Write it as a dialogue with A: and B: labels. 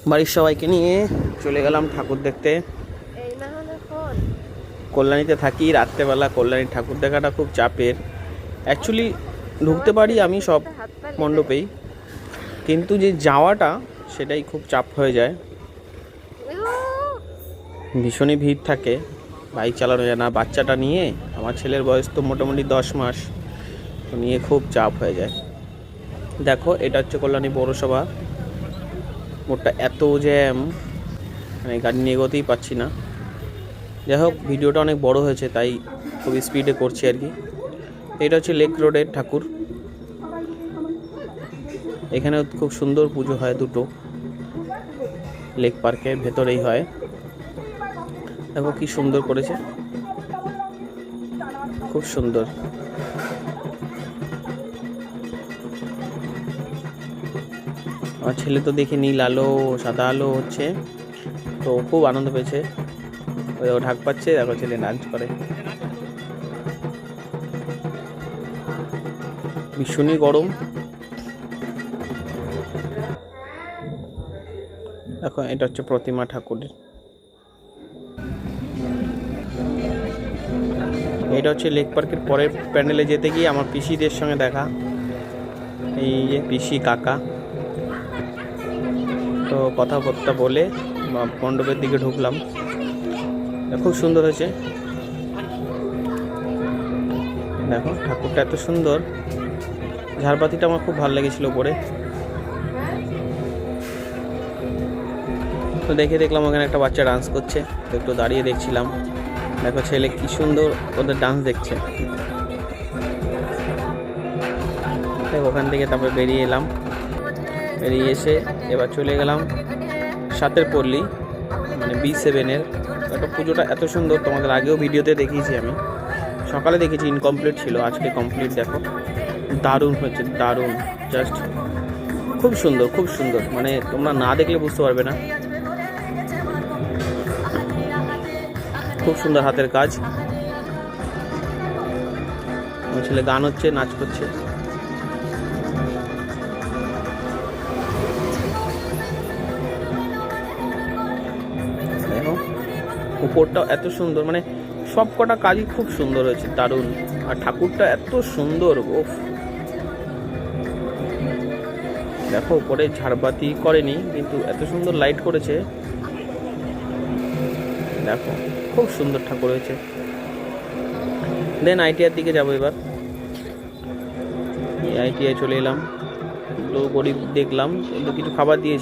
A: বাড়ির সবাইকে নিয়ে চলে গেলাম ঠাকুর দেখতে। কল্যাণীতে থাকি, রাত্রেবেলা কল্যাণীর ঠাকুর দেখাটা খুব চাপের। অ্যাকচুয়ালি ঢুকতে পারি আমি সব মণ্ডপেই, কিন্তু যে যাওয়াটা সেটাই খুব চাপ হয়ে যায়। ভীষণই ভিড় থাকে, বাইক চালানো যায় না। বাচ্চাটা নিয়ে, আমার ছেলের বয়স তো মোটামুটি 10 মাস, তো নিয়ে খুব চাপ হয়ে যায়। দেখো, এটা হচ্ছে কল্যাণী পৌরসভা। মোটটা এত জ্যাম, মানে গাড়ি নিয়ে এগোতেই পাচ্ছি না। যাই হোক, ভিডিওটা অনেক বড় হয়েছে তাই খুব স্পিডে করছি আর কি। এটা হচ্ছে লেক রোডের ঠাকুর। এখানে খুব সুন্দর পুজো হয়, দুটো লেক পার্কের ভেতরেই হয়। দেখো কি সুন্দর করেছে, খুব সুন্দর। আমার ছেলে তো দেখে নীল আলো সাদা আলো হচ্ছে, তো খুব আনন্দ পেয়েছে। ও ঢাক পাচ্ছে, দেখো ছেলে ডান্স করে। ভীষণই গরম। দেখো, এটা হচ্ছে প্রতিমা ঠাকুরের। এটা হচ্ছে লেক পার্কের পরের প্যান্ডেলে যেতে গিয়ে আমার পিসিদের সঙ্গে দেখা। এই যে পিসি কাকা, তো কথাবার্তা বলে মণ্ডপের দিকে ঢুকলাম। খুব সুন্দর হয়েছে। দেখো ঠাকুরটা এত সুন্দর, ঝাড়বাতিটা আমার খুব ভালো লেগেছিল পরে। তো দেখলাম ওখানে একটা বাচ্চা ডান্স করছে, তো একটু দাঁড়িয়ে দেখছিলাম। দেখো ছেলে কি সুন্দর ওদের ডান্স দেখছে। ওখান থেকে তারপরে বেরিয়ে এলাম। বেরিয়ে এসে এবার চলে গেলাম সাতের পল্লী, মানে B7-এর। একটা পুজোটা এত সুন্দর, তোমাদের আগেও ভিডিওতে দেখিয়েছি আমি। সকালে দেখেছি, ইনকমপ্লিট ছিল, আজকে কমপ্লিট। দেখো দারুণ হয়েছে, দারুণ, জাস্ট খুব সুন্দর, খুব সুন্দর। মানে তোমরা না দেখলে বুঝতে পারবে না। খুব সুন্দর হাতের কাজ। আমার ছেলে গান হচ্ছে, নাচ করছে। দেখো উপরটাও এত সুন্দর, মানে সব কটা কাজই খুব সুন্দর হয়েছে, দারুণ। আর ঠাকুরটা এত সুন্দর, ওফ। দেখো উপরে ঝাড়বাতি করেনি, কিন্তু এত সুন্দর লাইট করেছে। দেখো খুব সুন্দর ঠাকুর হয়েছে। দেন ITI দিকে যাবো এবার। ITI চলে এলাম, তো গরিব দেখলাম, কিছু খাবার দিয়েছে।